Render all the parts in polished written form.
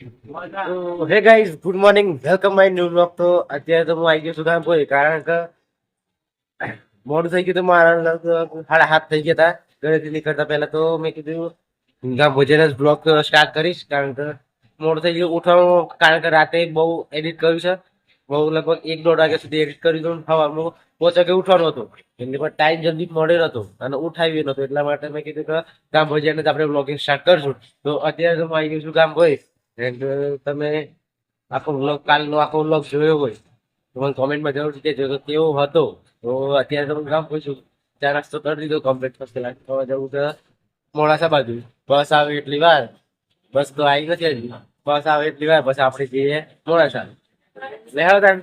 Hey guys good morning welcome my new blog. તો અત્યારે તો હું આવી ગયો છું ગામ કોઈ કારણ કે મોડું થઈ ગયું. તો મારા લગભગ 7:30 થઈ ગયા હતા ઘરેથી નીકળતા પહેલા. તો મેં કીધું ગામ ભોજન બ્લોગ સ્ટાર્ટ કરીશ કારણ કે મોડું થઈ ગયું ઉઠવાનું. કારણ કે રાતે બહુ એડિટ કર્યું છે. બહુ લગભગ 1-1.5 વાગ્યા સુધી એડિટ કરી દઉં. સવારમાં 5 વાગે ઉઠવાનું હતું એટલે પણ ટાઈમ જલ્દી મળે નતો અને ઉઠાવી નતો. એટલા માટે મેં કીધું કે ગામ ભોજન જ આપણે બ્લોગિંગ સ્ટાર્ટ કરશું. તો અત્યારે તો હું આવી ગયો છું ગામ ભાઈ. તમે આખો વ્લોગ કાલનો આખો વ્લોગ જોયો હોય તો મને કોમેન્ટમાં જરૂર કહેજો કે કેવો હતો. તો અત્યારે તો હું ગામ પહોંચ્યું, ચા નાસ્તો કરી દીધો કમ્પ્લીટ. ફર્સ્ટ ક્લાસ તો જવું છે મોડાસા બાજુ. બસ આવે એટલી વાર, બસ તો આવી નથી હજી. બસ આવે એટલી વાર બસ આપણે જઈએ મોડાસા. લે આવો તાન.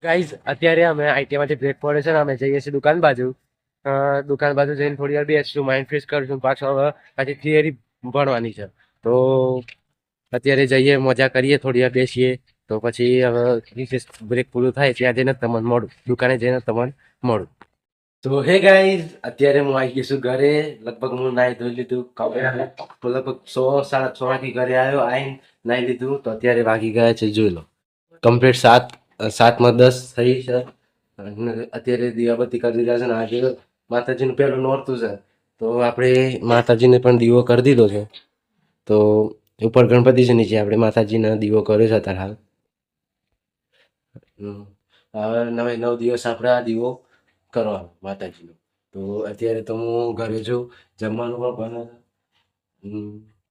ગાઈઝ અત્યારે અમે આઈટીમાંથી બ્રેક પડે છે ને અમે જઈએ છીએ દુકાન બાજુ. દુકાન બાજુ જઈને થોડી વાર બેસીશું, માઇન્ડ ફ્રેશ કરીશું. પાછો હવે પાછી થિયરી ભણવાની છે. તો અત્યારે જઈએ, મજા કરીએ, થોડી વાર બેસીએ. તો પછી હવે રિસેસ બ્રેક પૂરું થાય ત્યાં જઈને તમને મળું, દુકાને જઈને તમને મળું. તો હે ગાઈઝ અત્યારે હું આવી ગયો છું ઘરે. લગભગ હું નાહી ધોઈ લીધું, તો લગભગ 6-6:30 વાગે ઘરે આવ્યો. આવીને નાહી લીધું તો અત્યારે વાગી ગયા છે જોઈ લો કમ્પ્લીટ 7:10 થઈ છે. અને અત્યારે દીવાબત્તી કરી દીધા છે ને આજે માતાજીનું પહેલું નોરતું છે. તો આપણે માતાજીને પણ દીવો કરી દીધો છે. તો ઉપર ગણપતિ છે, નીચે આપણે માતાજીને દીવો કર્યો છે અત્યારે હાલ. હવે 9 દિવસ આપણે આ દીવો કરવાનો માતાજીનો. તો અત્યારે તો હું ઘરે છું, જમવાનું પણ બને છે.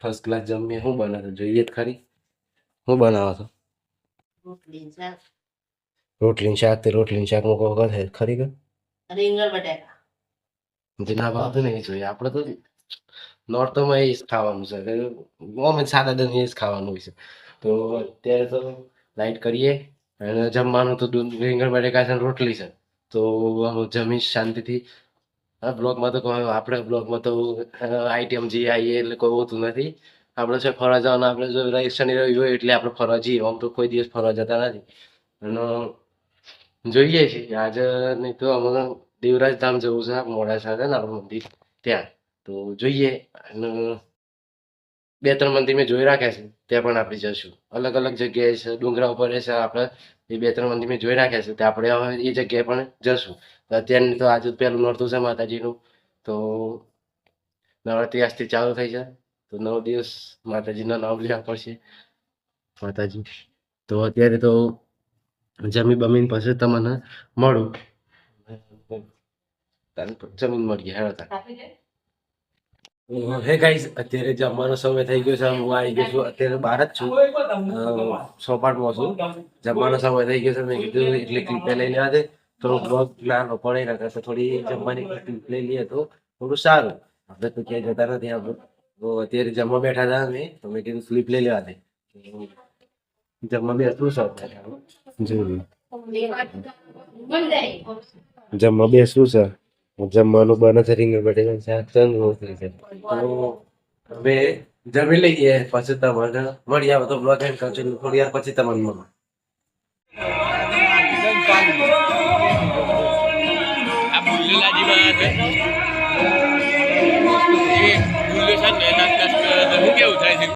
ફર્સ્ટ ક્લાસ જમીએ. શું બને છે જોઈએ જ ખરી. શું બનાવો છો? રોટલી શાક. તે રોટલી શાક મૂકો કરે ખરી કે રીંગણ બટાકા જે ના ભાવતું ને એ જોઈએ. આપણે તો નોર્થમાં એ જ ખાવાનું છે, ઓમ સાદા દન એ જ ખાવાનું હોય છે. તો અત્યારે તો લાઈટ કરીએ અને જમવાનું તો રીંગણ બટાકા છે રોટલી છે. તો જમીશ શાંતિથી. હા, બ્લોગમાં તો કોઈ આપણે બ્લોગમાં તો આઈટમ જે આવીએ એટલે કોઈ હોતું નથી. આપણે છે ફરવા જવાનું. આપણે જો શનિ રવિ હોય એટલે આપણે ફરવા જઈએ. આમ તો કોઈ દિવસ ફરવા જતા નથી. અને જોઈએ છીએ આજે નહીં તો અમે દેવરાજ ધામ જવું છે, મોડાસા છે ને આપણું મંદિર ત્યાં. તો જોઈએ. અને 2-3 મંદિર મેં જોઈ રાખ્યા છે, ત્યાં પણ આપણે જઈશું. અલગ અલગ જગ્યાએ છે, ડુંગરા ઉપર છે. આપણે એ 2-3 મંદિર મેં જોઈ રાખ્યા છે, ત્યાં આપણે હવે એ જગ્યાએ પણ જશું. અત્યારની તો આજે પહેલું નોરતું છે માતાજીનું. તો નવરાત્રી આજથી ચાલુ થઈ છે. તો 9 દિવસ માતાજીના નામ લેવા પડશે માતાજી. તો અત્યારે તો જમી બમીને પછી તમને મળું. જમીન મળીએ હેડો. હે ગાઈસ અત્યારે જમવાનો સમય થઈ ગયો છે. હું આવી ગયો છું, અત્યારે બહાર જ છું, સોપાટમાં છું. જમવાનો સમય થઈ ગયો છે. મેં કીધું એટલે ક્લિપ લઈ લેવા દે. થોડું બ્લોગ નાનો પડે રાખે તો થોડી જમવાની ક્લિપ લઈ લઈએ તો થોડું સારું. આપણે તો ક્યાંય જતા નથી આપણે. તો અત્યારે જમવા બેઠા હતા અમે, તો મેં કીધું ક્લિપ લઈ લેવા દે. જમવા બેસવું છે જોયું. જમવા બેસવું છે. જમવાનું બને છે રીંગણ બટેકાનું શાક છે ને રોટલી છે. તો હવે જમી લઈએ પછી તમને મળી આવે તો બ્લોગ એન્ડ કરજો. થોડી વાર પછી તમને મળો. આ બુલ્લેલા જેવા છે. એ બુલ્લે છે ને એના કેવું થાય છે.